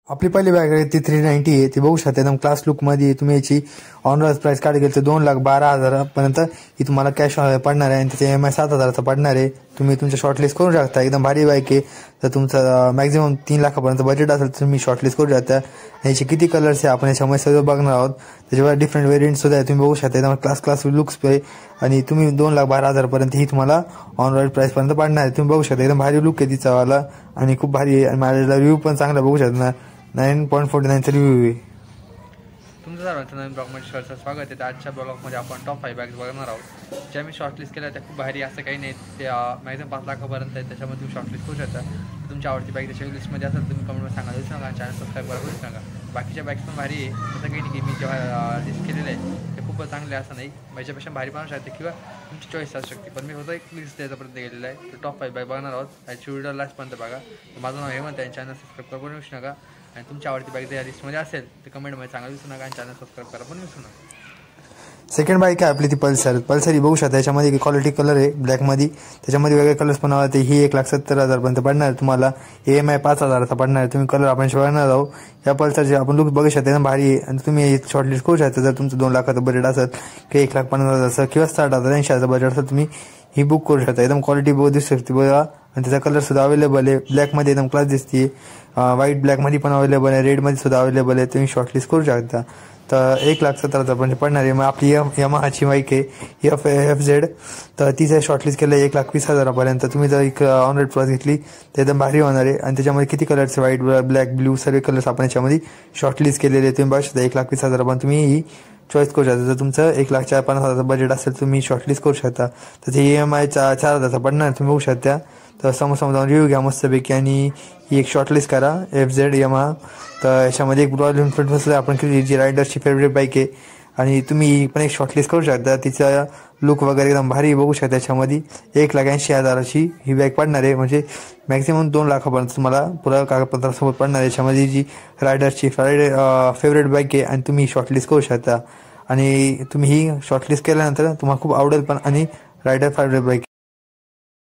आपली पहिली बॅग आहे ती 390 आहे. ती बघू शकता एकदम क्लास लुक मध्ये. तुम्ही याची ऑनरोज प्राइस काढली गेली तर 2,12,000 पर्यंत ही तुम्हाला कॅश पडणार आहे आणि त्याचे EMI 7,000 पडणार आहे. तुम्ही तुमच्या शॉर्टलिस्ट करू शकता. एकदम भारी बाईक आहे. तर तुमचं मॅक्झिमम 3 लाखापर्यंत बजेट असेल तर तुम्ही शॉर्टलिस्ट करू शकता. याचे किती कलर्स आहे आपण याच्यामध्ये सर्व बघणार आहोत. त्याच्यावर डिफरंट व्हेरियंट सुद्धा आहे. तुम्ही बघू शकता एकदम क्लास लुक्स आहे आणि तुम्ही 2,12,000 पर्यंत ही तुम्हाला ऑनरोड प्राइस पर्यंत पडणार आहे. तुम्ही बघू शकता एकदम भारी लुक आहे तिचा वाला आणि खूप भारी आहे आणि माझ्या रिव्ह्यू पण चांगला बघू शकता. 9.49 रिव्ह्यू आहे. तुमचं सर्वांचं नवीन ब्लॉगमध्ये सहर्ष स्वागत आहे. आजच्या ब्लॉगमध्ये आपण टॉप 5 बॅग्स बघणार आहोत. ज्या मी शॉर्टलिस्ट केल्या त्या खूप भारी असं काही नाही. ते मॅक्झिमम 5 लाखापर्यंत आहे. त्याच्यामध्ये तुम्ही शॉर्टलिस्ट करू शकता. तुमची आवडती बॅग त्याच्या लिस्टमध्ये असेल तुम्ही कमेंटमध्ये सांगा देऊ नका. चॅनल सबस्क्राईब करा करू नका. बाकीच्या बॅग्स पण भारी आहे. असं काही नाही की मी जेव्हा लिस्ट केलेलं आहे ते खूप चांगले असं नाही. माझ्यापेक्षा भारी पण शकते किंवा तुमची चॉईस असू शकते. पण मी होतं एक लिस्ट द्यायच्यापर्यंत गेलेला आहे. तर टॉप 5 बॅग बघणार आहोत. याची व्हिडिओ लास्टपर्यंत बघा. माझं नाव हेमंत आहे. चॅनल सबस्क्राईब करून विसरू नका. आणि तुमची आवडती बाईक या लिस्टमध्ये असेल तर कमेंटमध्ये सांगा विसरू नका आणि चॅनल सबस्क्राईब करा पण विसरू नका. सेकंड बाईक आहे आपली ती पल्सर ही बघू शकता. याच्यामध्ये क्वालिटी कलर आहे ब्लॅकमध्ये. त्याच्यामध्ये वेगळे कलर्स पण आले. ही 1,70,000 पर्यंत पडणार आहे. तुम्हाला EMI 5,000 पडणार आहे. तुम्ही कलर आपण शिवणार आहोत. या पल्सरचे आपण लुक बघू शकता एकदम भारी आहे आणि तुम्ही शॉर्टलिस्ट करू शकता. जर तुमचं 2 लाखाचं बजेट असेल किंवा 1,50,000 असेल किंवा 60,000-80,000 बजेट असेल तुम्ही ही बुक करू शकता. एकदम क्वालिटी बघू दिसू शकते बघा आणि त्याचा कलर सुद्धा अवेलेबल आहे. ब्लॅकमध्ये एकदम क्लास दिसते. व्हाईट ब्लॅकमध्ये पण अवेलेबल आहे. रेडमध्ये सुद्धा अवेलेबल आहे. तुम्ही शॉर्टलिस्ट करू शकता. तर 1,70,000 पर्यंत पडणार आहे. मग आपली यामाहाची बाईक आहे FZ. तर तिचं शॉर्टलिस्ट केलं 1,20,000 पर्यंत. तुम्ही जर एक ऑनरोड प्राइस घेतली तर एकदम भारी होणार आहे. आणि त्याच्यामध्ये किती कलर्स व्हाईट ब्लॅक ब्ल्यू सर्व कलर्स आपण याच्यामध्ये शॉर्टलिस्ट केलेले. तुम्ही बघू शकता 1,20,000 पण तुम्ही ही चॉईस करू शकता. जर तुमचं 1,50,000 बजेट असेल तुम्ही शॉर्टलिस्ट करू शकता. त्याचे EMI 4,000 पडणार तुम्ही बघू शकता. तर समोर जाऊन रिव्ह्यू घ्या मस्तपैकी आणि ही एक शॉर्टलिस्ट करा FZ यामा. तर याच्यामध्ये एक रॉयल एनफिल्ड बसलं आपण केली जी रायडरची फेवरेट बाईक आहे आणि तुम्ही पण एक शॉर्टलिस्ट करू शकता. तिचा लुक वगैरे एकदम भारी बघू शकता. याच्यामध्ये 1,80,000ची ही बॅग पडणार आहे. म्हणजे मॅक्झिमम 2 लाखापर्यंत तुम्हाला पुरा कागदपत्रासोबत पडणार आहे. याच्यामध्ये जी रायडरची फेवरेट बाईक आहे आणि तुम्ही शॉर्टलिस्ट करू शकता आणि तुम्ही ही शॉर्टलिस्ट केल्यानंतर तुम्हाला खूप आवडेल पण आणि रायडर फेवरेट बाईक